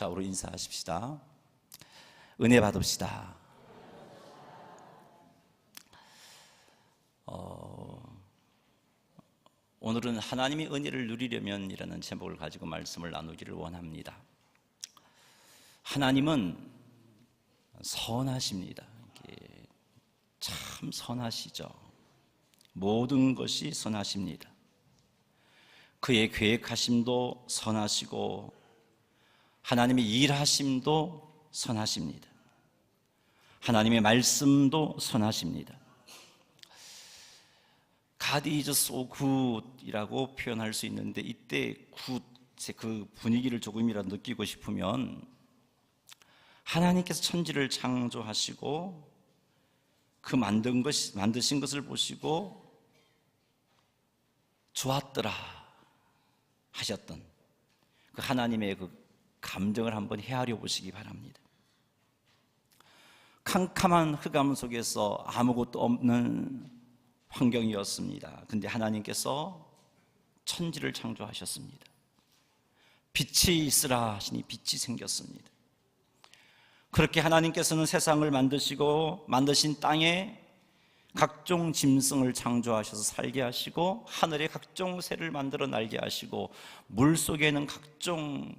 좌우로 인사하십시다. 은혜 받읍시다. 오늘은 하나님의 은혜를 누리려면 이라는 제목을 가지고 말씀을 나누기를 원합니다. 하나님은 선하십니다. 참 선하시죠. 모든 것이 선하십니다. 그의 계획하심도 선하시고 하나님의 일하심도 선하십니다. 하나님의 말씀도 선하십니다. God is so good이라고 표현할 수 있는데, 이때 good, 그 분위기를 조금이라도 느끼고 싶으면 하나님께서 천지를 창조하시고 그 만드신 것을 보시고 좋았더라 하셨던 그 하나님의 그 감정을 한번 헤아려 보시기 바랍니다. 캄캄한 흑암 속에서 아무것도 없는 환경이었습니다. 근데 하나님께서 천지를 창조하셨습니다. 빛이 있으라 하시니 빛이 생겼습니다. 그렇게 하나님께서는 세상을 만드시고 만드신 땅에 각종 짐승을 창조하셔서 살게 하시고 하늘에 각종 새를 만들어 날게 하시고 물속에는 각종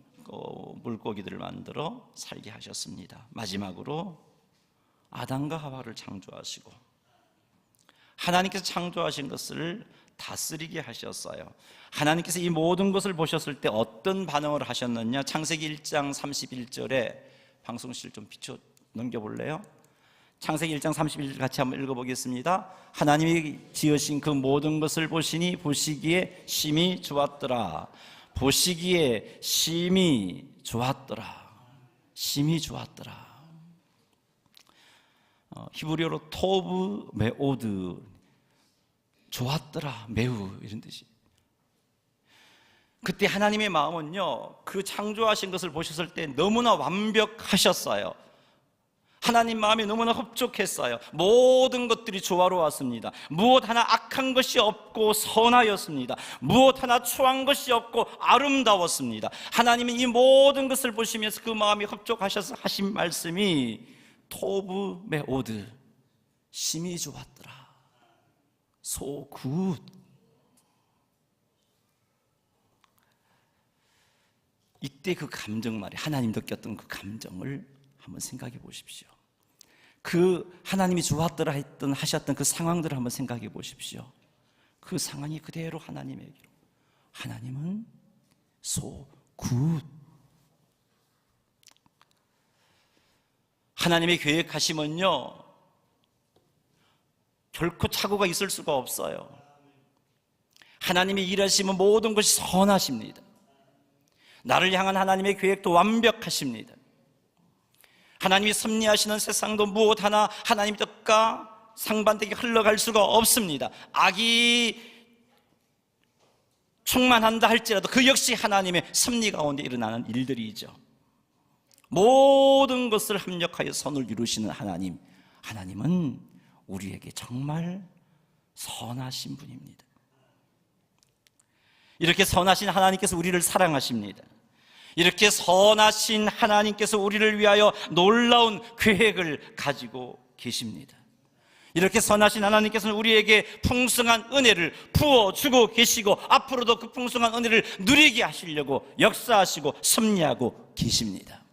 물고기들을 만들어 살게 하셨습니다. 마지막으로 아담과 하와를 창조하시고 하나님께서 창조하신 것을 다스리게 하셨어요. 하나님께서 이 모든 것을 보셨을 때 어떤 반응을 하셨느냐? 창세기 1장 31절에 방송실 좀 비춰 넘겨볼래요? 창세기 1장 31절 같이 한번 읽어보겠습니다. 하나님이 지으신 그 모든 것을 보시니 보시기에 심히 좋았더라. 보시기에 심히 좋았더라. 심히 좋았더라. 히브리어로 토브 메오드, 좋았더라, 매우, 이런 뜻이. 그때 하나님의 마음은요, 그 창조하신 것을 보셨을 때 너무나 완벽하셨어요. 하나님 마음이 너무나 흡족했어요. 모든 것들이 조화로웠습니다. 무엇 하나 악한 것이 없고 선하였습니다. 무엇 하나 추한 것이 없고 아름다웠습니다. 하나님은 이 모든 것을 보시면서 그 마음이 흡족하셔서 하신 말씀이 토브 메오드, 심히 좋았더라. So good. 이때 그 감정 말이에요. 하나님 느꼈던 그 감정을 한번 생각해 보십시오. 그 하나님이 좋았더라 하셨던 그 상황들을 한번 생각해 보십시오. 그 상황이 그대로 하나님에게로. 하나님은 so good. 하나님의 계획하심은요, 결코 착오가 있을 수가 없어요. 하나님의 일하심은 모든 것이 선하십니다. 나를 향한 하나님의 계획도 완벽하십니다. 하나님이 섭리하시는 세상도 무엇 하나 하나님 뜻과 상반되게 흘러갈 수가 없습니다. 악이 충만한다 할지라도 그 역시 하나님의 섭리 가운데 일어나는 일들이죠. 모든 것을 합력하여 선을 이루시는 하나님, 하나님은 우리에게 정말 선하신 분입니다. 이렇게 선하신 하나님께서 우리를 사랑하십니다. 이렇게 선하신 하나님께서 우리를 위하여 놀라운 계획을 가지고 계십니다. 이렇게 선하신 하나님께서는 우리에게 풍성한 은혜를 부어주고 계시고 앞으로도 그 풍성한 은혜를 누리게 하시려고 역사하시고 섭리하고 계십니다.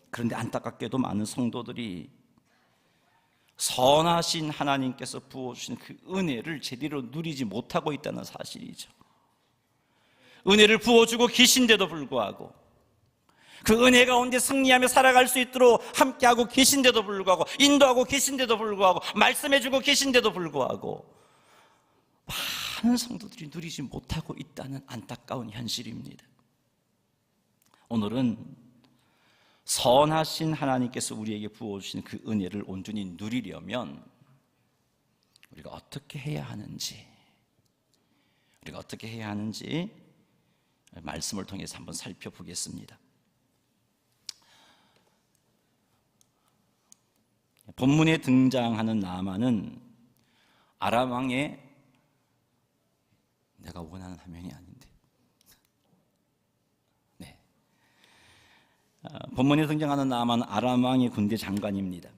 그런데 안타깝게도 많은 성도들이 선하신 하나님께서 부어주신 그 은혜를 제대로 누리지 못하고 있다는 사실이죠. 은혜를 부어주고 계신데도 불구하고 그 은혜 가운데 승리하며 살아갈 수 있도록 함께하고 계신데도 불구하고 인도하고 계신데도 불구하고 말씀해주고 계신데도 불구하고 많은 성도들이 누리지 못하고 있다는 안타까운 현실입니다. 오늘은 선하신 하나님께서 우리에게 부어주신 그 은혜를 온전히 누리려면 우리가 어떻게 해야 하는지 말씀을 통해서 한번 살펴보겠습니다. 본문에 등장하는 나아만은 아람 왕의, 내가 원하는 화면이 아닌데, 본문에 등장하는 나아만은 아람 왕의 군대 장관입니다.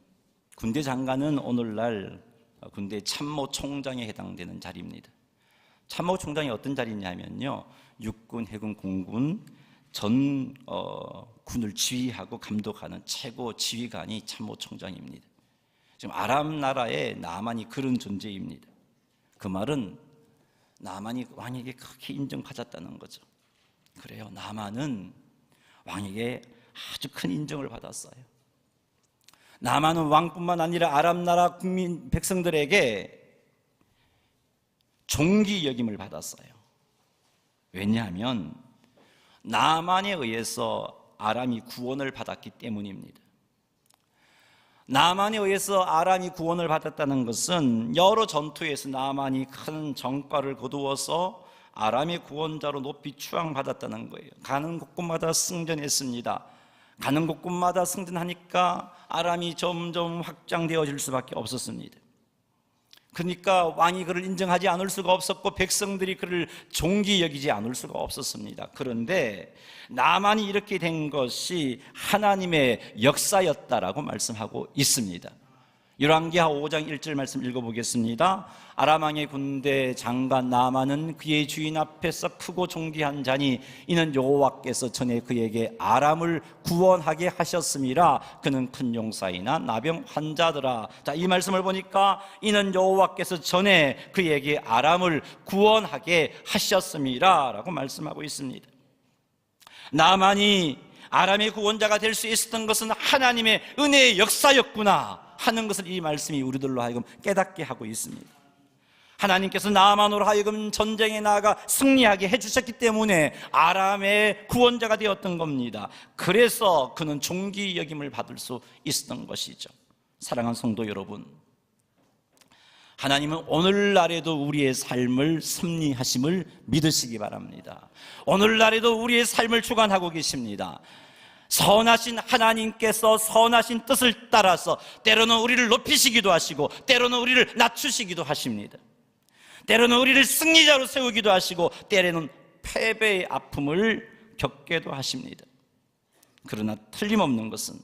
군대 장관은 오늘날 군대 참모총장에 해당되는 자리입니다. 참모총장이 어떤 자리냐면요, 육군, 해군, 공군 전 군을 지휘하고 감독하는 최고 지휘관이 참모총장입니다. 지금 아람 나라의 나아만이 그런 존재입니다. 그 말은 나아만이 왕에게 크게 인정받았다는 거죠. 그래요, 나아만은 왕에게 아주 큰 인정을 받았어요. 나아만은 왕뿐만 아니라 아람 나라 국민 백성들에게 존귀 여김을 받았어요. 왜냐하면 나아만에 의해서 아람이 구원을 받았기 때문입니다. 나아만에 의해서 아람이 구원을 받았다는 것은 여러 전투에서 나아만이 큰 성과를 거두어서 아람의 구원자로 높이 추앙받았다는 거예요. 가는 곳곳마다 승전했습니다. 가는 곳곳마다 승전하니까 아람이 점점 확장되어질 수밖에 없었습니다. 그러니까 왕이 그를 인정하지 않을 수가 없었고 백성들이 그를 존귀 여기지 않을 수가 없었습니다. 그런데 나아만이 이렇게 된 것이 하나님의 역사였다라고 말씀하고 있습니다. 열왕기하 5장 1절 말씀 읽어보겠습니다. 아람 왕의 군대 장관 나아만은 그의 주인 앞에서 크고 존귀한 자니 이는 여호와께서 전에 그에게 아람을 구원하게 하셨음이라. 그는 큰 용사이나 나병 환자더라. 자, 이 말씀을 보니까 이는 여호와께서 전에 그에게 아람을 구원하게 하셨음이라 라고 말씀하고 있습니다. 나아만이 아람의 구원자가 될 수 있었던 것은 하나님의 은혜의 역사였구나 하는 것을 이 말씀이 우리들로 하여금 깨닫게 하고 있습니다. 하나님께서 나아만으로 하여금 전쟁에 나아가 승리하게 해주셨기 때문에 아람의 구원자가 되었던 겁니다. 그래서 그는 존귀 여김을 받을 수 있었던 것이죠. 사랑하는 성도 여러분, 하나님은 오늘날에도 우리의 삶을 섭리하심을 믿으시기 바랍니다. 오늘날에도 우리의 삶을 주관하고 계십니다. 선하신 하나님께서 선하신 뜻을 따라서 때로는 우리를 높이시기도 하시고 때로는 우리를 낮추시기도 하십니다. 때로는 우리를 승리자로 세우기도 하시고 때로는 패배의 아픔을 겪게도 하십니다. 그러나 틀림없는 것은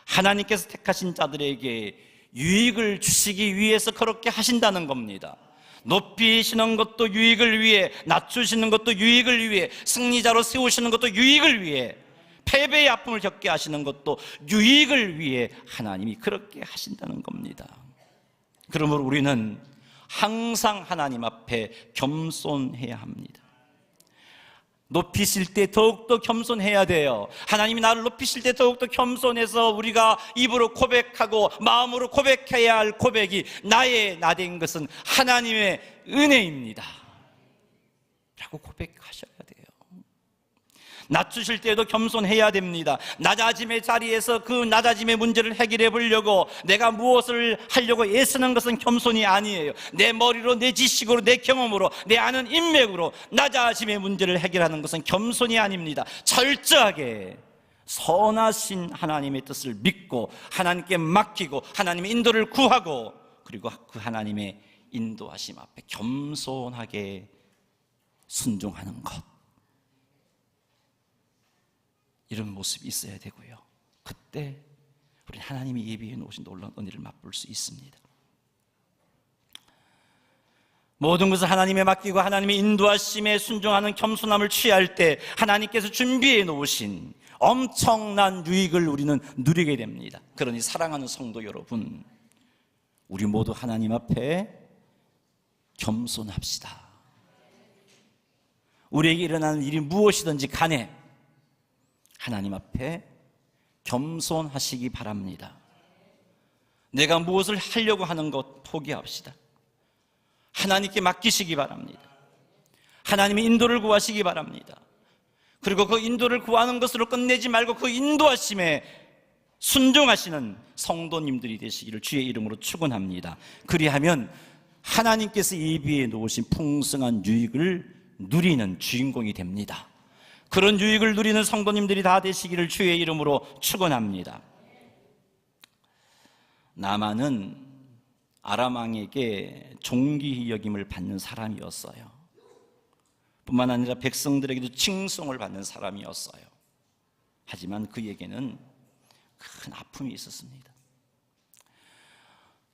하나님께서 택하신 자들에게 유익을 주시기 위해서 그렇게 하신다는 겁니다. 높이시는 것도 유익을 위해, 낮추시는 것도 유익을 위해, 승리자로 세우시는 것도 유익을 위해, 패배의 아픔을 겪게 하시는 것도 유익을 위해 하나님이 그렇게 하신다는 겁니다. 그러므로 우리는 항상 하나님 앞에 겸손해야 합니다. 높이실 때 더욱더 겸손해야 돼요. 하나님이 나를 높이실 때 더욱더 겸손해서 우리가 입으로 고백하고 마음으로 고백해야 할 고백이 나의 나된 것은 하나님의 은혜입니다 라고 고백하셔야 돼요. 낮추실 때도 겸손해야 됩니다. 낮아짐의 자리에서 그 낮아짐의 문제를 해결해 보려고 내가 무엇을 하려고 애쓰는 것은 겸손이 아니에요. 내 머리로, 내 지식으로, 내 경험으로, 내 아는 인맥으로 낮아짐의 문제를 해결하는 것은 겸손이 아닙니다. 철저하게 선하신 하나님의 뜻을 믿고 하나님께 맡기고 하나님의 인도를 구하고 그리고 그 하나님의 인도하심 앞에 겸손하게 순종하는 것, 이런 모습이 있어야 되고요. 그때 우리는 하나님이 예비해 놓으신 놀라운 은혜를 맛볼 수 있습니다. 모든 것을 하나님에 맡기고 하나님의 인도하심에 순종하는 겸손함을 취할 때 하나님께서 준비해 놓으신 엄청난 유익을 우리는 누리게 됩니다. 그러니 사랑하는 성도 여러분, 우리 모두 하나님 앞에 겸손합시다. 우리에게 일어나는 일이 무엇이든지 간에 하나님 앞에 겸손하시기 바랍니다. 내가 무엇을 하려고 하는 것 포기합시다. 하나님께 맡기시기 바랍니다. 하나님의 인도를 구하시기 바랍니다. 그리고 그 인도를 구하는 것으로 끝내지 말고 그 인도하심에 순종하시는 성도님들이 되시기를 주의 이름으로 축원합니다. 그리하면 하나님께서 예비해 놓으신 풍성한 유익을 누리는 주인공이 됩니다. 그런 유익을 누리는 성도님들이 다 되시기를 주의 이름으로 축원합니다. 나아만은 아람 왕에게 존귀 여김을 받는 사람이었어요. 뿐만 아니라 백성들에게도 칭송을 받는 사람이었어요. 하지만 그에게는 큰 아픔이 있었습니다.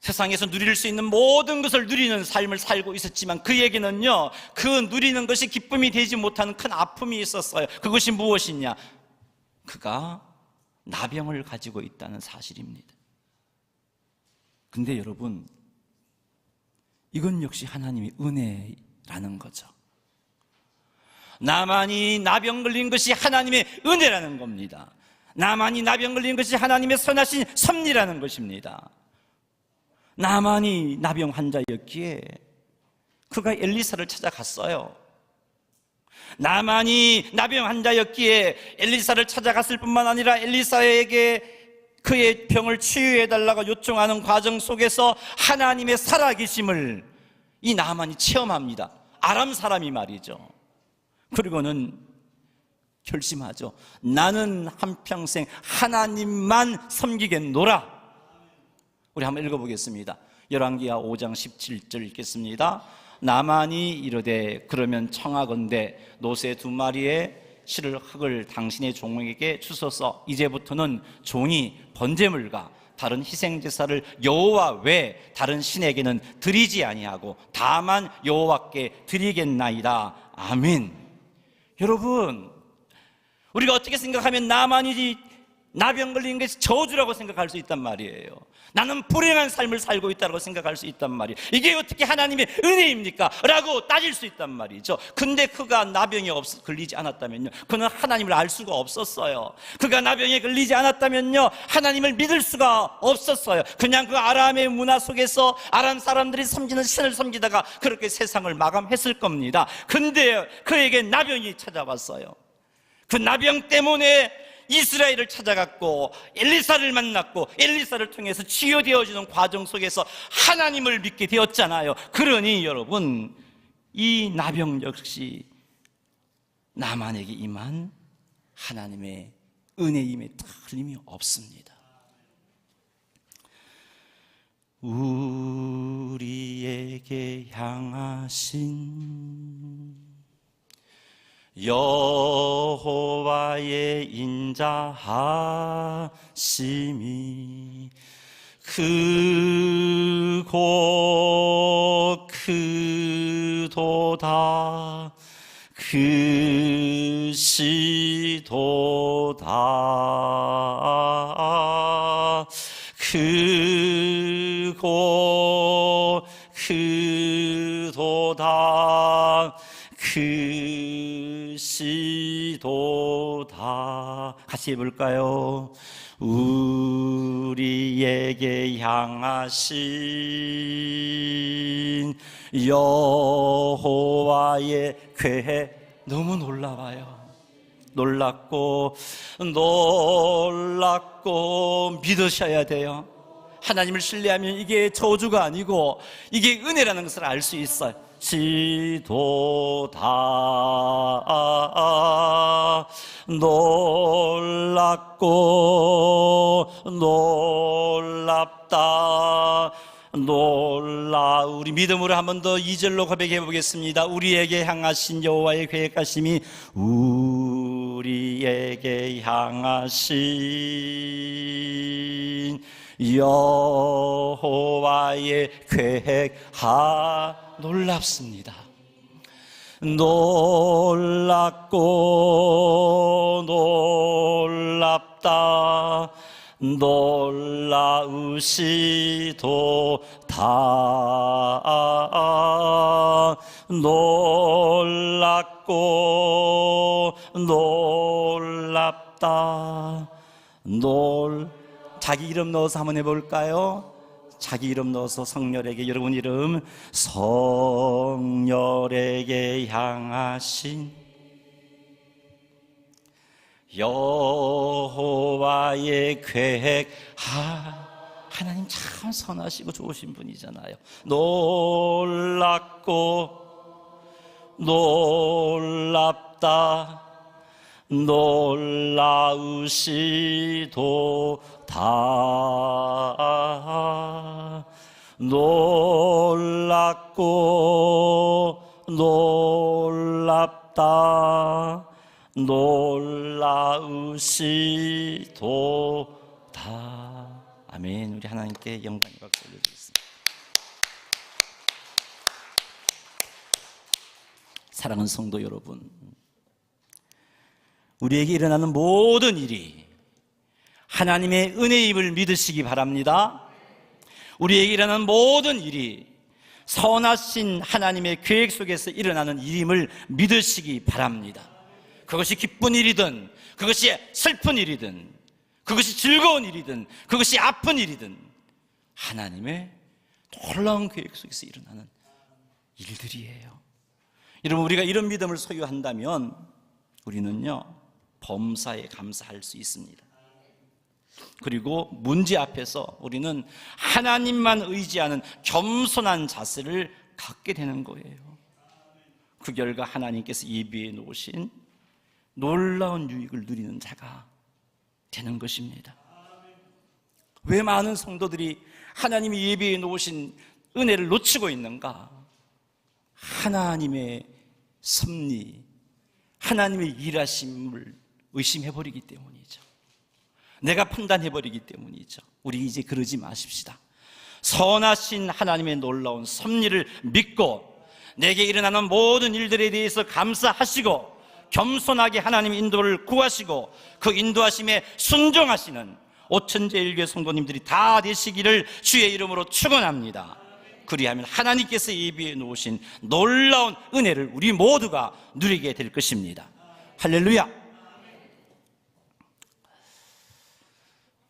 세상에서 누릴 수 있는 모든 것을 누리는 삶을 살고 있었지만 그에게는요, 그 누리는 것이 기쁨이 되지 못하는 큰 아픔이 있었어요. 그것이 무엇이냐? 그가 나병을 가지고 있다는 사실입니다. 근데 여러분, 이건 역시 하나님의 은혜라는 거죠. 나만이 나병 걸린 것이 하나님의 은혜라는 겁니다. 나만이 나병 걸린 것이 하나님의 선하신 섭리라는 것입니다. 나만이 나병 환자였기에 그가 엘리사를 찾아갔어요. 나만이 나병 환자였기에 엘리사를 찾아갔을 뿐만 아니라 엘리사에게 그의 병을 치유해달라고 요청하는 과정 속에서 하나님의 살아계심을 이 나만이 체험합니다. 아람 사람이 말이죠. 그리고는 결심하죠. 나는 한평생 하나님만 섬기겠노라. 우리 한번 읽어보겠습니다. 열왕기하 5장 17절 읽겠습니다. 나만이 이르되 그러면 청하건대 노새 2마리의 실을 흙을 당신의 종에게 주소서. 이제부터는 종이 번제물과 다른 희생제사를 여호와 외 다른 신에게는 드리지 아니하고 다만 여호와께 드리겠나이다. 아멘. 여러분, 우리가 어떻게 생각하면 나만이 나병 걸린 것이 저주라고 생각할 수 있단 말이에요. 나는 불행한 삶을 살고 있다고 생각할 수 있단 말이에요. 이게 어떻게 하나님의 은혜입니까? 라고 따질 수 있단 말이죠. 근데 그가 나병에 걸리지 않았다면요, 그는 하나님을 알 수가 없었어요. 그가 나병에 걸리지 않았다면요, 하나님을 믿을 수가 없었어요. 그냥 그 아람의 문화 속에서 아람 사람들이 섬기는 신을 섬기다가 그렇게 세상을 마감했을 겁니다. 근데 그에게 나병이 찾아왔어요. 그 나병 때문에 이스라엘을 찾아갔고 엘리사를 만났고 엘리사를 통해서 치유되어지는 과정 속에서 하나님을 믿게 되었잖아요. 그러니 여러분, 이 나병 역시 나만에게 임한 하나님의 은혜임에 틀림이 없습니다. 우리에게 향하신 여호와의 인자하심이 크고 크도다 크시도다 크고 크도다 크시도다. 같이 해볼까요? 우리에게 향하신 여호와의 계획. 너무 놀라워요. 놀랍고 믿으셔야 돼요. 하나님을 신뢰하면 이게 저주가 아니고 이게 은혜라는 것을 알 수 있어요. 시도다 놀랍고 놀랍다 놀라. 우리 믿음으로 한 번 더 2절로 고백해 보겠습니다. 우리에게 향하신 여호와의 계획하심이 우리에게 향하신 여호와의 놀랍습니다. 놀랍고 놀랍다 놀라우시도다 놀랍고 놀랍다 자기 이름 넣어서 한번 해볼까요? 자기 이름 넣어서 성렬에게, 여러분 이름, 성렬에게 향하신 여호와의 계획. 하나님 참 선하시고 좋으신 분이잖아요. 놀랍고 놀랍다 놀라우시도다 놀랍고 놀랍다 놀라우시도다 놀라우시도다. 아멘. 우리 하나님께 영광의 박수 올려드리겠습니다. 사랑하는 성도 여러분, 우리에게 일어나는 모든 일이 하나님의 은혜임을 믿으시기 바랍니다. 우리에게 일어나는 모든 일이 선하신 하나님의 계획 속에서 일어나는 일임을 믿으시기 바랍니다. 그것이 기쁜 일이든, 그것이 슬픈 일이든, 그것이 즐거운 일이든, 그것이 아픈 일이든 하나님의 놀라운 계획 속에서 일어나는 일들이에요. 여러분, 우리가 이런 믿음을 소유한다면 우리는요, 범사에 감사할 수 있습니다. 그리고 문제 앞에서 우리는 하나님만 의지하는 겸손한 자세를 갖게 되는 거예요. 그 결과 하나님께서 예비해 놓으신 놀라운 유익을 누리는 자가 되는 것입니다. 왜 많은 성도들이 하나님이 예비해 놓으신 은혜를 놓치고 있는가? 하나님의 섭리, 하나님의 일하심을 의심해버리기 때문이죠. 내가 판단해버리기 때문이죠. 우리 이제 그러지 마십시다. 선하신 하나님의 놀라운 섭리를 믿고 내게 일어나는 모든 일들에 대해서 감사하시고 겸손하게 하나님의 인도를 구하시고 그 인도하심에 순종하시는 오천제일교회 성도님들이 다 되시기를 주의 이름으로 축원합니다. 그리하면 하나님께서 예비해 놓으신 놀라운 은혜를 우리 모두가 누리게 될 것입니다. 할렐루야.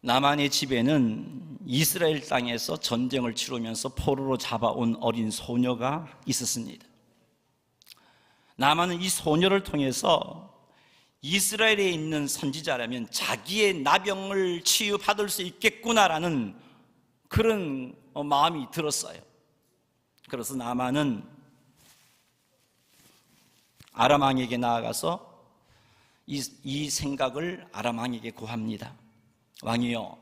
나만의 집에는 이스라엘 땅에서 전쟁을 치르면서 포로로 잡아온 어린 소녀가 있었습니다. 나만은 이 소녀를 통해서 이스라엘에 있는 선지자라면 자기의 나병을 치유받을 수 있겠구나라는 그런 마음이 들었어요. 그래서 나만은 아람 왕에게 나아가서 이 생각을 아람 왕에게 고합니다. 왕이요,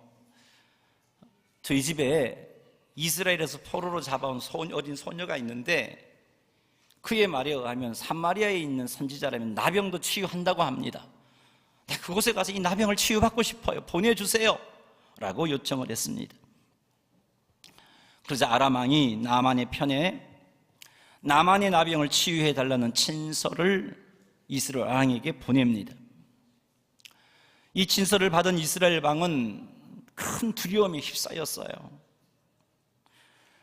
저희 집에 이스라엘에서 포로로 잡아온 어린 소녀가 있는데 그의 말에 의하면 사마리아에 있는 선지자라면 나병도 치유한다고 합니다. 그곳에 가서 이 나병을 치유받고 싶어요. 보내주세요 라고 요청을 했습니다. 그러자 아람 왕이 나만의 편에 나만의 나병을 치유해달라는 친서를 이스라엘 왕에게 보냅니다. 이 친서를 받은 이스라엘 왕은 큰 두려움에 휩싸였어요.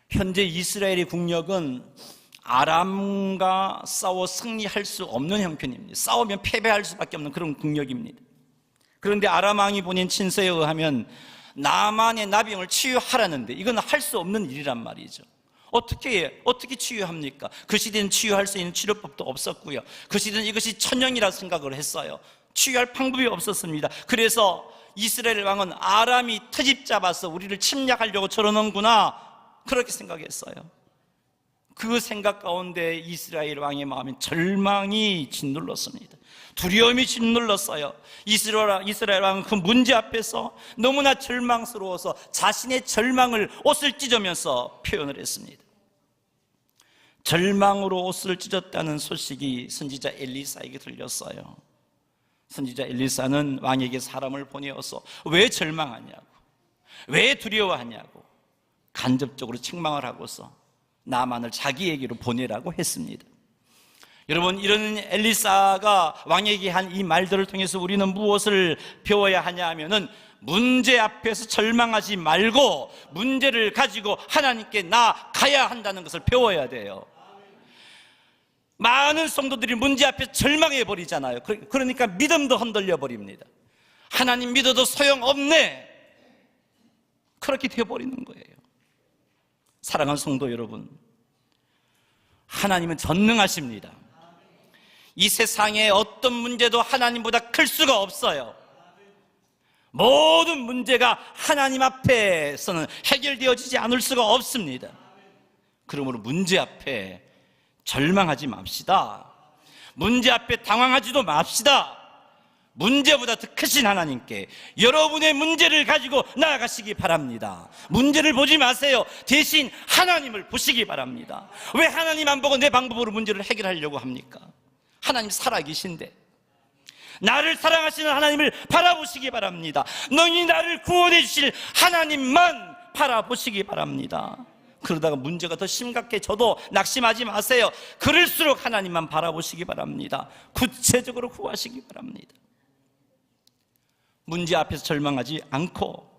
현재 이스라엘의 국력은 아람과 싸워 승리할 수 없는 형편입니다. 싸우면 패배할 수밖에 없는 그런 국력입니다. 그런데 아람 왕이 보낸 친서에 의하면 나만의 나병을 치유하라는데 이건 할 수 없는 일이란 말이죠. 어떻게 치유합니까? 그 시대는 치유할 수 있는 치료법도 없었고요. 그 시대는 이것이 천연이라 생각을 했어요. 치유할 방법이 없었습니다. 그래서 이스라엘 왕은 아람이 트집 잡아서 우리를 침략하려고 저러는구나 그렇게 생각했어요. 그 생각 가운데 이스라엘 왕의 마음에 절망이 짓눌렀습니다. 두려움이 짓눌렀어요. 이스라엘 왕은 그 문제 앞에서 너무나 절망스러워서 자신의 절망을 옷을 찢으면서 표현을 했습니다. 절망으로 옷을 찢었다는 소식이 선지자 엘리사에게 들렸어요. 선지자 엘리사는 왕에게 사람을 보내어서 왜 절망하냐고, 왜 두려워하냐고 간접적으로 책망을 하고서 나만을 자기에게로 보내라고 했습니다. 여러분, 이런 엘리사가 왕에게 한 이 말들을 통해서 우리는 무엇을 배워야 하냐 하면은 문제 앞에서 절망하지 말고 문제를 가지고 하나님께 나아가야 한다는 것을 배워야 돼요. 많은 성도들이 문제 앞에 절망해 버리잖아요. 그러니까 믿음도 흔들려 버립니다. 하나님 믿어도 소용없네, 그렇게 되어버리는 거예요. 사랑하는 성도 여러분, 하나님은 전능하십니다. 이 세상에 어떤 문제도 하나님보다 클 수가 없어요. 모든 문제가 하나님 앞에서는 해결되어지지 않을 수가 없습니다. 그러므로 문제 앞에 절망하지 맙시다. 문제 앞에 당황하지도 맙시다. 문제보다 더 크신 하나님께 여러분의 문제를 가지고 나아가시기 바랍니다. 문제를 보지 마세요. 대신 하나님을 보시기 바랍니다. 왜 하나님 안 보고 내 방법으로 문제를 해결하려고 합니까? 하나님 살아계신데, 나를 사랑하시는 하나님을 바라보시기 바랍니다. 너희 나를 구원해 주실 하나님만 바라보시기 바랍니다. 그러다가 문제가 더 심각해져도 낙심하지 마세요. 그럴수록 하나님만 바라보시기 바랍니다. 구체적으로 구하시기 바랍니다. 문제 앞에서 절망하지 않고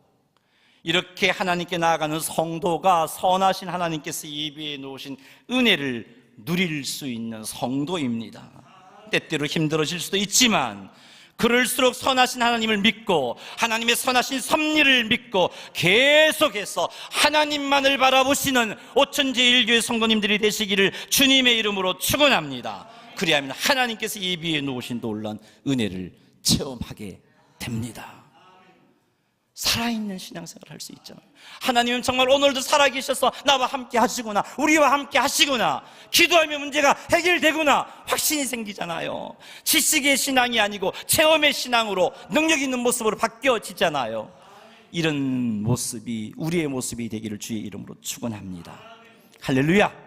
이렇게 하나님께 나아가는 성도가 선하신 하나님께서 예비해 놓으신 은혜를 누릴 수 있는 성도입니다. 때때로 힘들어질 수도 있지만 그럴수록 선하신 하나님을 믿고 하나님의 선하신 섭리를 믿고 계속해서 하나님만을 바라보시는 오천제일교회 성도님들이 되시기를 주님의 이름으로 축원합니다. 그리하면 하나님께서 예비해 놓으신 놀라운 은혜를 체험하게 됩니다. 살아있는 신앙생활을 할 수 있잖아요. 하나님은 정말 오늘도 살아계셔서 나와 함께 하시구나, 우리와 함께 하시구나, 기도하면 문제가 해결되구나 확신이 생기잖아요. 지식의 신앙이 아니고 체험의 신앙으로 능력 있는 모습으로 바뀌어지잖아요. 이런 모습이 우리의 모습이 되기를 주의 이름으로 축원합니다. 할렐루야.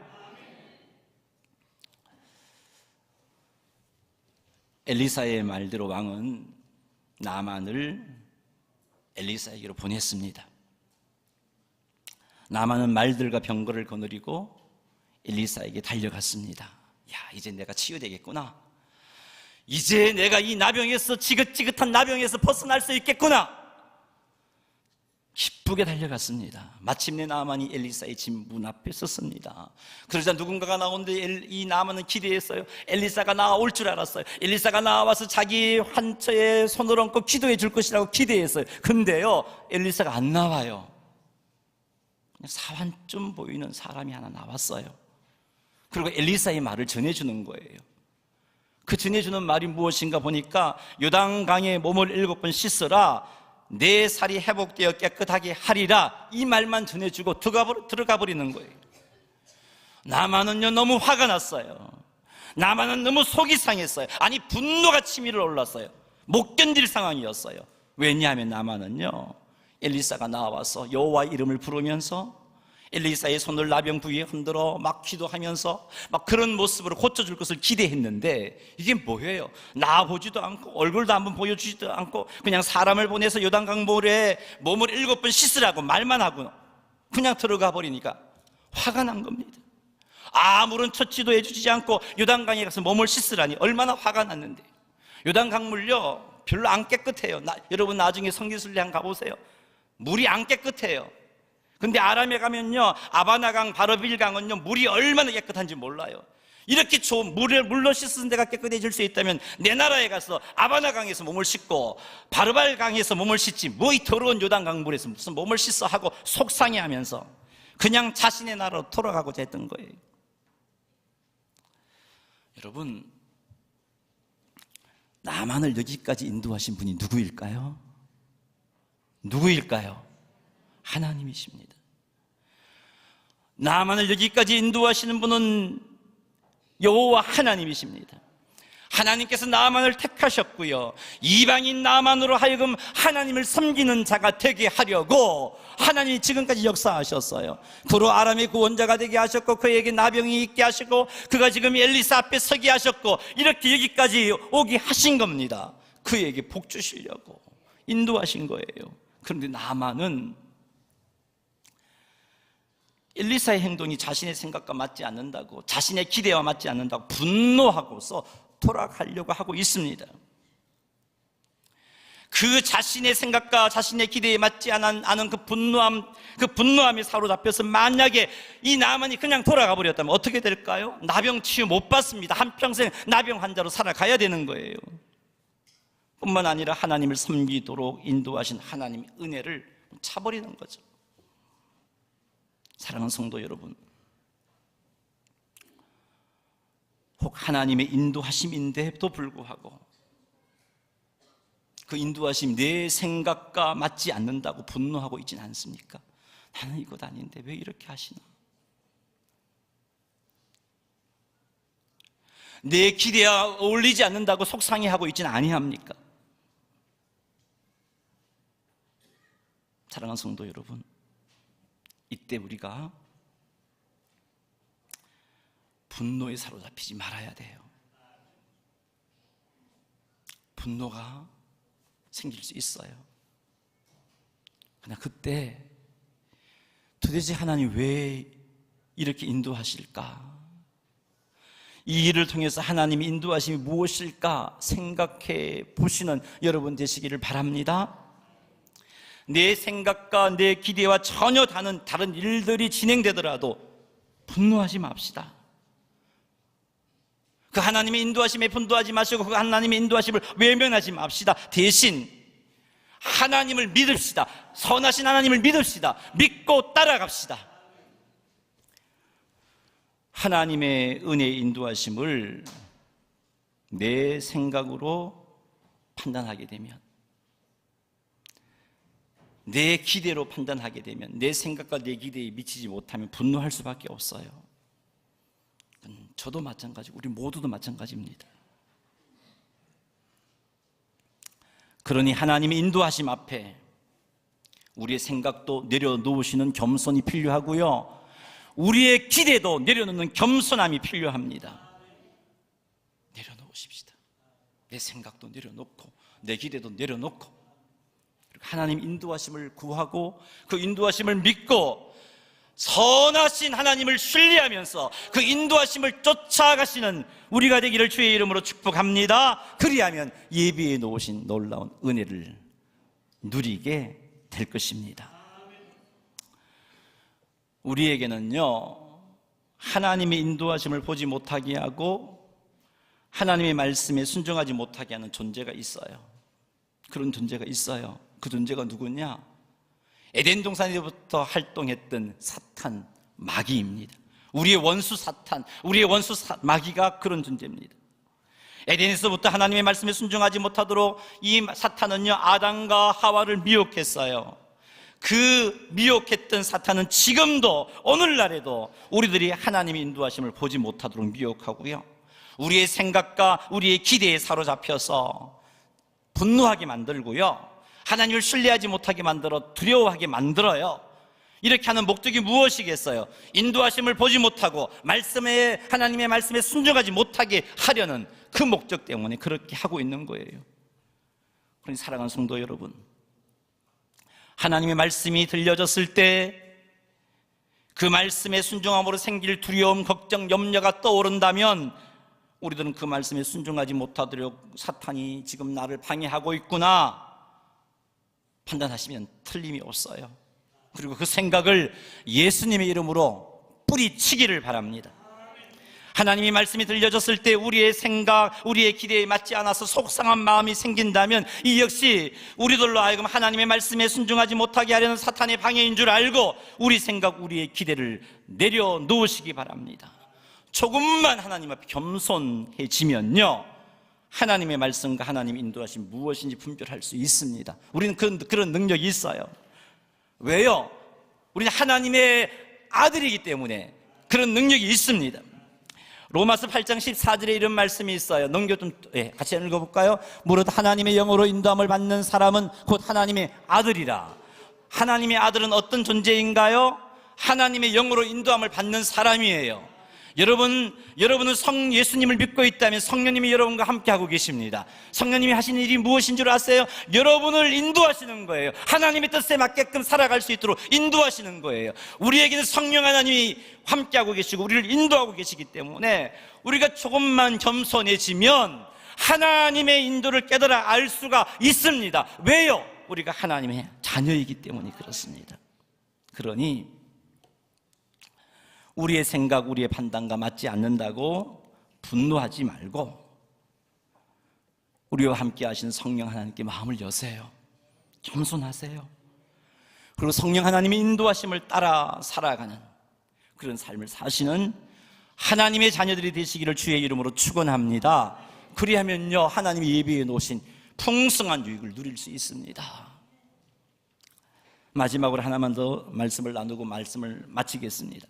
엘리사의 말대로 왕은 나만을 엘리사에게로 보냈습니다. 나만은 말들과 병거를 거느리고 엘리사에게 달려갔습니다. 야, 이제 내가 치유되겠구나. 이제 내가 이 나병에서, 지긋지긋한 나병에서 벗어날 수 있겠구나. 기쁘게 달려갔습니다. 마침내 나만이 엘리사의 집 문 앞에 섰습니다. 그러자 누군가가 나오는데 이 나만은 기대했어요. 엘리사가 나올 줄 알았어요. 엘리사가 나와서 자기 환처에 손을 얹고 기도해 줄 것이라고 기대했어요. 근데요, 엘리사가 안 나와요. 그냥 사환쯤 보이는 사람이 하나 나왔어요. 그리고 엘리사의 말을 전해주는 거예요. 그 전해주는 말이 무엇인가 보니까 요단강에 몸을 7번 씻으라, 내 살이 회복되어 깨끗하게 하리라, 이 말만 전해주고 들어가 버리는 거예요. 나만은요 너무 화가 났어요. 나만은 너무 속이 상했어요. 아니 분노가 치밀어 올랐어요. 못 견딜 상황이었어요. 왜냐하면 나만은요 엘리사가 나와서 여호와 이름을 부르면서 엘리사의 손을 나병 부위에 흔들어 막 기도하면서 막 그런 모습으로 고쳐줄 것을 기대했는데 이게 뭐예요? 나와보지도 않고 얼굴도 한번 보여주지도 않고 그냥 사람을 보내서 요단강물에 몸을 7번 씻으라고 말만 하고 그냥 들어가 버리니까 화가 난 겁니다. 아무런 처치도 해주지 않고 요단강에 가서 몸을 씻으라니 얼마나 화가 났는데. 요단강물요 별로 안 깨끗해요. 여러분 나중에 성지순례 가보세요. 물이 안 깨끗해요. 근데 아람에 가면요 아바나강, 바르빌강은요 물이 얼마나 깨끗한지 몰라요. 이렇게 좋은 물로 씻은 데가 깨끗해질 수 있다면 내 나라에 가서 아바나강에서 몸을 씻고 바르발강에서 몸을 씻지 뭐 이 더러운 요단강물에서 무슨 몸을 씻어 하고 속상해하면서 그냥 자신의 나라로 돌아가고자 했던 거예요. 여러분, 나만을 여기까지 인도하신 분이 누구일까요? 누구일까요? 하나님이십니다. 나만을 여기까지 인도하시는 분은 여호와 하나님이십니다. 하나님께서 나만을 택하셨고요, 이방인 나만으로 하여금 하나님을 섬기는 자가 되게 하려고 하나님이 지금까지 역사하셨어요. 그로 아람의 구원자가 되게 하셨고 그에게 나병이 있게 하시고 그가 지금 엘리사 앞에 서게 하셨고 이렇게 여기까지 오게 하신 겁니다. 그에게 복 주시려고 인도하신 거예요. 그런데 나만은 엘리사의 행동이 자신의 생각과 맞지 않는다고, 자신의 기대와 맞지 않는다고 분노하고서 돌아가려고 하고 있습니다. 그 자신의 생각과 자신의 기대에 맞지 않은 그 분노함에 사로잡혀서 만약에 이 나만이 그냥 돌아가 버렸다면 어떻게 될까요? 나병 치유 못 받습니다. 한평생 나병 환자로 살아가야 되는 거예요. 뿐만 아니라 하나님을 섬기도록 인도하신 하나님의 은혜를 차버리는 거죠. 사랑하는 성도 여러분, 혹 하나님의 인도하심인데도 불구하고 그 인도하심 내 생각과 맞지 않는다고 분노하고 있지는 않습니까? 나는 이것 아닌데 왜 이렇게 하시나? 내 기대와 어울리지 않는다고 속상해하고 있지는 아니합니까? 사랑하는 성도 여러분, 이때 우리가 분노에 사로잡히지 말아야 돼요. 분노가 생길 수 있어요. 그러나 그때 도대체 하나님 왜 이렇게 인도하실까? 이 일을 통해서 하나님의 인도하심이 무엇일까 생각해 보시는 여러분 되시기를 바랍니다. 내 생각과 내 기대와 전혀 다른 일들이 진행되더라도 분노하지 맙시다. 그 하나님의 인도하심에 분노하지 마시고 그 하나님의 인도하심을 외면하지 맙시다. 대신 하나님을 믿읍시다. 선하신 하나님을 믿읍시다. 믿고 따라갑시다. 하나님의 은혜의 인도하심을 내 생각으로 판단하게 되면, 내 기대로 판단하게 되면, 내 생각과 내 기대에 미치지 못하면 분노할 수밖에 없어요. 저도 마찬가지고 우리 모두도 마찬가지입니다. 그러니 하나님의 인도하심 앞에 우리의 생각도 내려놓으시는 겸손이 필요하고요, 우리의 기대도 내려놓는 겸손함이 필요합니다. 내려놓으십시다. 내 생각도 내려놓고 내 기대도 내려놓고 하나님 인도하심을 구하고 그 인도하심을 믿고 선하신 하나님을 신뢰하면서 그 인도하심을 쫓아가시는 우리가 되기를 주의 이름으로 축복합니다. 그리하면 예비해 놓으신 놀라운 은혜를 누리게 될 것입니다. 우리에게는요, 하나님의 인도하심을 보지 못하게 하고 하나님의 말씀에 순종하지 못하게 하는 존재가 있어요. 그런 존재가 있어요. 그 존재가 누구냐? 에덴 동산에부터 활동했던 사탄, 마귀입니다. 우리의 원수 사탄, 우리의 원수 마귀가 그런 존재입니다. 에덴에서부터 하나님의 말씀에 순종하지 못하도록 이 사탄은요, 아담과 하와를 미혹했어요. 그 미혹했던 사탄은 지금도 오늘날에도 우리들이 하나님의 인도하심을 보지 못하도록 미혹하고요, 우리의 생각과 우리의 기대에 사로잡혀서 분노하게 만들고요, 하나님을 신뢰하지 못하게 만들어 두려워하게 만들어요. 이렇게 하는 목적이 무엇이겠어요? 인도하심을 보지 못하고 하나님의 말씀에 순종하지 못하게 하려는 그 목적 때문에 그렇게 하고 있는 거예요. 그러니 사랑하는 성도 여러분, 하나님의 말씀이 들려졌을 때 그 말씀에 순종함으로 생길 두려움, 걱정, 염려가 떠오른다면 우리들은 그 말씀에 순종하지 못하도록 사탄이 지금 나를 방해하고 있구나 판단하시면 틀림이 없어요. 그리고 그 생각을 예수님의 이름으로 뿌리치기를 바랍니다. 하나님의 말씀이 들려졌을 때 우리의 생각, 우리의 기대에 맞지 않아서 속상한 마음이 생긴다면 이 역시 우리들로 하여금 하나님의 말씀에 순종하지 못하게 하려는 사탄의 방해인 줄 알고 우리 생각, 우리의 기대를 내려놓으시기 바랍니다. 조금만 하나님 앞에 겸손해지면요, 하나님의 말씀과 하나님의 인도하심 무엇인지 분별할 수 있습니다. 우리는 그런 능력이 있어요. 왜요? 우리는 하나님의 아들이기 때문에 그런 능력이 있습니다. 로마서 8장 14절에 이런 말씀이 있어요. 같이 읽어볼까요? 무릇 하나님의 영으로 인도함을 받는 사람은 곧 하나님의 아들이라. 하나님의 아들은 어떤 존재인가요? 하나님의 영으로 인도함을 받는 사람이에요. 여러분은 예수님을 믿고 있다면 성령님이 여러분과 함께 하고 계십니다. 성령님이 하시는 일이 무엇인 줄 아세요? 여러분을 인도하시는 거예요. 하나님의 뜻에 맞게끔 살아갈 수 있도록 인도하시는 거예요. 우리에게는 성령 하나님이 함께 하고 계시고 우리를 인도하고 계시기 때문에 우리가 조금만 겸손해지면 하나님의 인도를 깨달아 알 수가 있습니다. 왜요? 우리가 하나님의 자녀이기 때문에 그렇습니다. 그러니 우리의 생각, 우리의 판단과 맞지 않는다고 분노하지 말고 우리와 함께 하신 성령 하나님께 마음을 여세요. 겸손하세요. 그리고 성령 하나님의 인도하심을 따라 살아가는 그런 삶을 사시는 하나님의 자녀들이 되시기를 주의 이름으로 축원합니다. 그리하면요, 하나님이 예비해 놓으신 풍성한 유익을 누릴 수 있습니다. 마지막으로 하나만 더 말씀을 나누고 말씀을 마치겠습니다.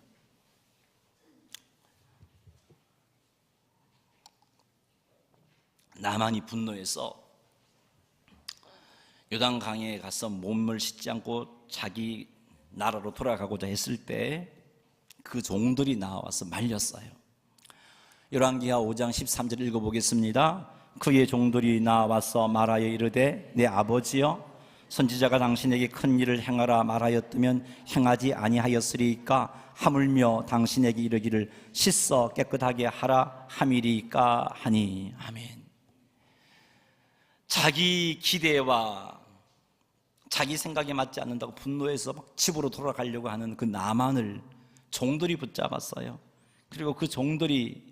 나만이 분노해서 요단강에 가서 몸을 씻지 않고 자기 나라로 돌아가고자 했을 때 그 종들이 나와서 말렸어요. 열왕기하 5장 13절 읽어보겠습니다. 그의 종들이 나와서 말하여 이르되 내 아버지여 선지자가 당신에게 큰 일을 행하라 말하였다면 행하지 아니하였으리이까 하물며 당신에게 이르기를 씻어 깨끗하게 하라 함이리이까 하니. 아멘. 자기 기대와 자기 생각에 맞지 않는다고 분노해서 막 집으로 돌아가려고 하는 그 나만을 종들이 붙잡았어요. 그리고 그 종들이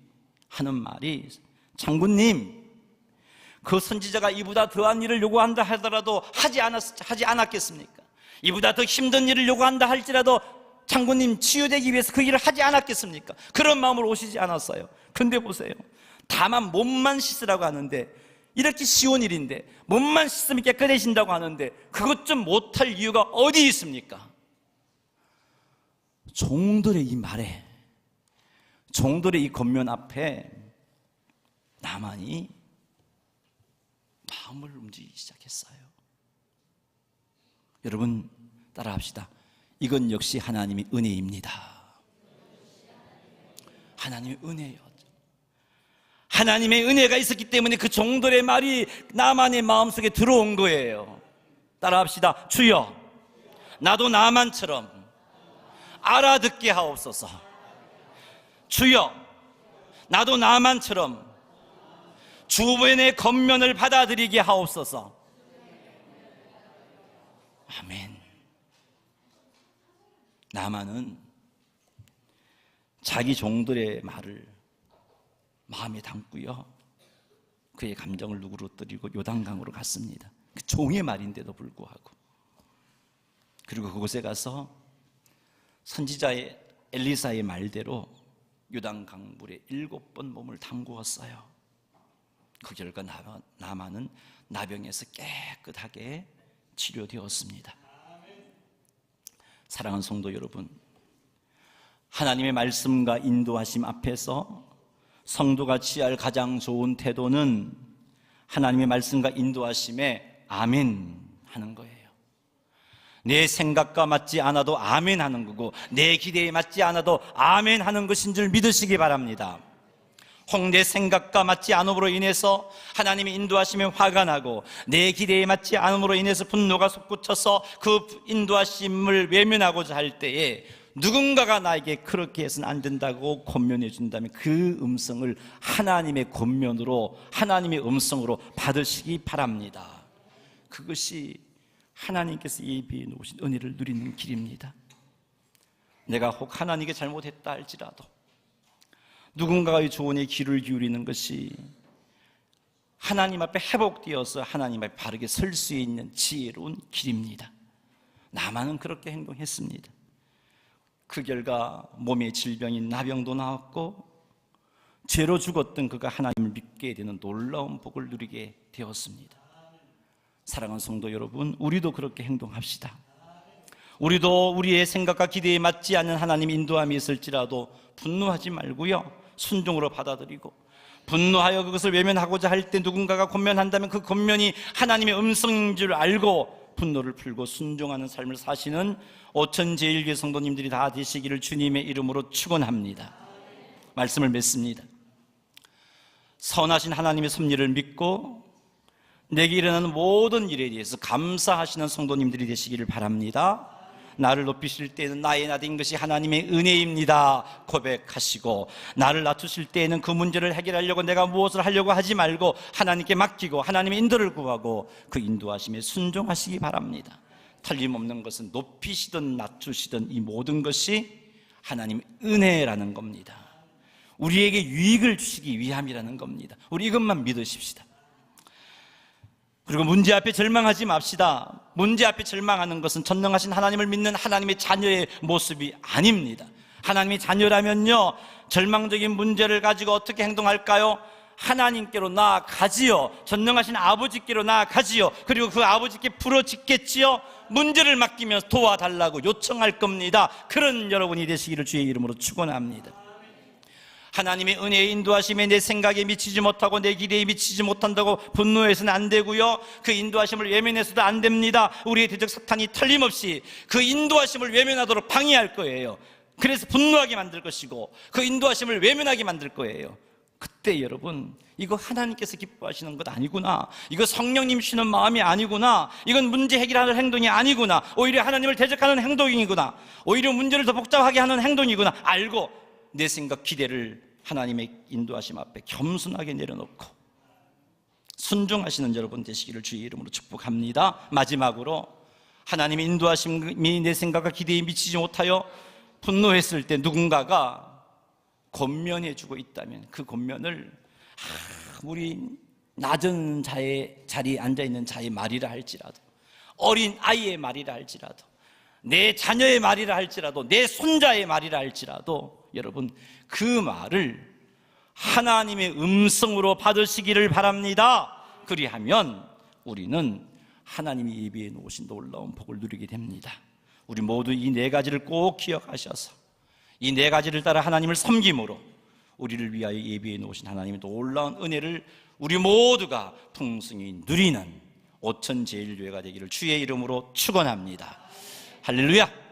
하는 말이, 장군님, 그 선지자가 이보다 더한 일을 요구한다 하더라도 하지 않았겠습니까? 이보다 더 힘든 일을 요구한다 할지라도 장군님 치유되기 위해서 그 일을 하지 않았겠습니까? 그런 마음으로 오시지 않았어요. 근데 보세요, 다만 몸만 씻으라고 하는데, 이렇게 쉬운 일인데 몸만 씻으면 깨끗해진다고 하는데 그것 좀 못할 이유가 어디 있습니까? 종들의 이 말에, 종들의 이 권면 앞에 나만이 마음을 움직이기 시작했어요. 여러분 따라합시다. 이건 역시 하나님의 은혜입니다. 하나님의 은혜예요. 하나님의 은혜가 있었기 때문에 그 종들의 말이 나만의 마음속에 들어온 거예요. 따라합시다. 주여, 나도 나만처럼 알아듣게 하옵소서. 주여, 나도 나만처럼 주변의 권면을 받아들이게 하옵소서. 아멘. 나만은 자기 종들의 말을 마음에 담고요, 그의 감정을 누그러뜨리고 요단강으로 갔습니다. 그 종의 말인데도 불구하고. 그리고 그곳에 가서 선지자의 엘리사의 말대로 요단강 물에 7번 몸을 담그었어요. 그 결과 나만은 나병에서 깨끗하게 치료되었습니다. 사랑하는 성도 여러분, 하나님의 말씀과 인도하심 앞에서 성도가 취할 가장 좋은 태도는 하나님의 말씀과 인도하심에 아멘 하는 거예요. 내 생각과 맞지 않아도 아멘 하는 거고, 내 기대에 맞지 않아도 아멘 하는 것인 줄 믿으시기 바랍니다. 혹 내 생각과 맞지 않음으로 인해서 하나님의 인도하심에 화가 나고 내 기대에 맞지 않음으로 인해서 분노가 솟구쳐서 그 인도하심을 외면하고자 할 때에 누군가가 나에게 그렇게 해서는 안 된다고 권면해 준다면 그 음성을 하나님의 권면으로, 하나님의 음성으로 받으시기 바랍니다. 그것이 하나님께서 예비해 놓으신 은혜를 누리는 길입니다. 내가 혹 하나님께 잘못했다 할지라도 누군가의 조언에 귀를 기울이는 것이 하나님 앞에 회복되어서 하나님 앞에 바르게 설 수 있는 지혜로운 길입니다. 나만은 그렇게 행동했습니다. 그 결과 몸에 질병인 나병도 나왔고 죄로 죽었던 그가 하나님을 믿게 되는 놀라운 복을 누리게 되었습니다. 사랑하는 성도 여러분, 우리도 그렇게 행동합시다. 우리도 우리의 생각과 기대에 맞지 않는 하나님 인도함이 있을지라도 분노하지 말고요, 순종으로 받아들이고, 분노하여 그것을 외면하고자 할 때 누군가가 권면한다면 그 권면이 하나님의 음성인 줄 알고 분노를 풀고 순종하는 삶을 사시는 오천제일교회 성도님들이 다 되시기를 주님의 이름으로 축원합니다. 말씀을 맺습니다. 선하신 하나님의 섭리를 믿고 내게 일어나는 모든 일에 대해서 감사하시는 성도님들이 되시기를 바랍니다. 나를 높이실 때에는 나의 나된 것이 하나님의 은혜입니다 고백하시고, 나를 낮추실 때에는 그 문제를 해결하려고 내가 무엇을 하려고 하지 말고 하나님께 맡기고 하나님의 인도를 구하고 그 인도하심에 순종하시기 바랍니다. 틀림없는 것은 높이시든 낮추시든 이 모든 것이 하나님의 은혜라는 겁니다. 우리에게 유익을 주시기 위함이라는 겁니다. 우리 이것만 믿으십시다. 그리고 문제 앞에 절망하지 맙시다. 문제 앞에 절망하는 것은 전능하신 하나님을 믿는 하나님의 자녀의 모습이 아닙니다. 하나님의 자녀라면요, 절망적인 문제를 가지고 어떻게 행동할까요? 하나님께로 나아가지요. 전능하신 아버지께로 나아가지요. 그리고 그 아버지께 부르짖겠지요. 문제를 맡기면서 도와달라고 요청할 겁니다. 그런 여러분이 되시기를 주의 이름으로 축원합니다. 하나님의 은혜의 인도하심에 내 생각에 미치지 못하고 내 기대에 미치지 못한다고 분노해서는 안 되고요, 그 인도하심을 외면해서도 안 됩니다. 우리의 대적 사탄이 틀림없이 그 인도하심을 외면하도록 방해할 거예요. 그래서 분노하게 만들 것이고 그 인도하심을 외면하게 만들 거예요. 그때 여러분, 이거 하나님께서 기뻐하시는 것 아니구나, 이거 성령님 쉬는 마음이 아니구나, 이건 문제 해결하는 행동이 아니구나, 오히려 하나님을 대적하는 행동이구나, 오히려 문제를 더 복잡하게 하는 행동이구나 알고 내 생각 기대를 하나님의 인도하심 앞에 겸손하게 내려놓고 순종하시는 여러분 되시기를 주의 이름으로 축복합니다. 마지막으로, 하나님의 인도하심이 내 생각과 기대에 미치지 못하여 분노했을 때 누군가가 권면해주고 있다면 그 권면을 우리 낮은 자리에 앉아있는 자의 말이라 할지라도, 어린 아이의 말이라 할지라도, 내 자녀의 말이라 할지라도, 내 손자의 말이라 할지라도 여러분, 그 말을 하나님의 음성으로 받으시기를 바랍니다. 그리하면 우리는 하나님이 예비해 놓으신 놀라운 복을 누리게 됩니다. 우리 모두 이 네 가지를 꼭 기억하셔서 이 네 가지를 따라 하나님을 섬김으로 우리를 위하여 예비해 놓으신 하나님의 놀라운 은혜를 우리 모두가 풍성히 누리는 오천제일교회가 되기를 주의 이름으로 축원합니다. 할렐루야.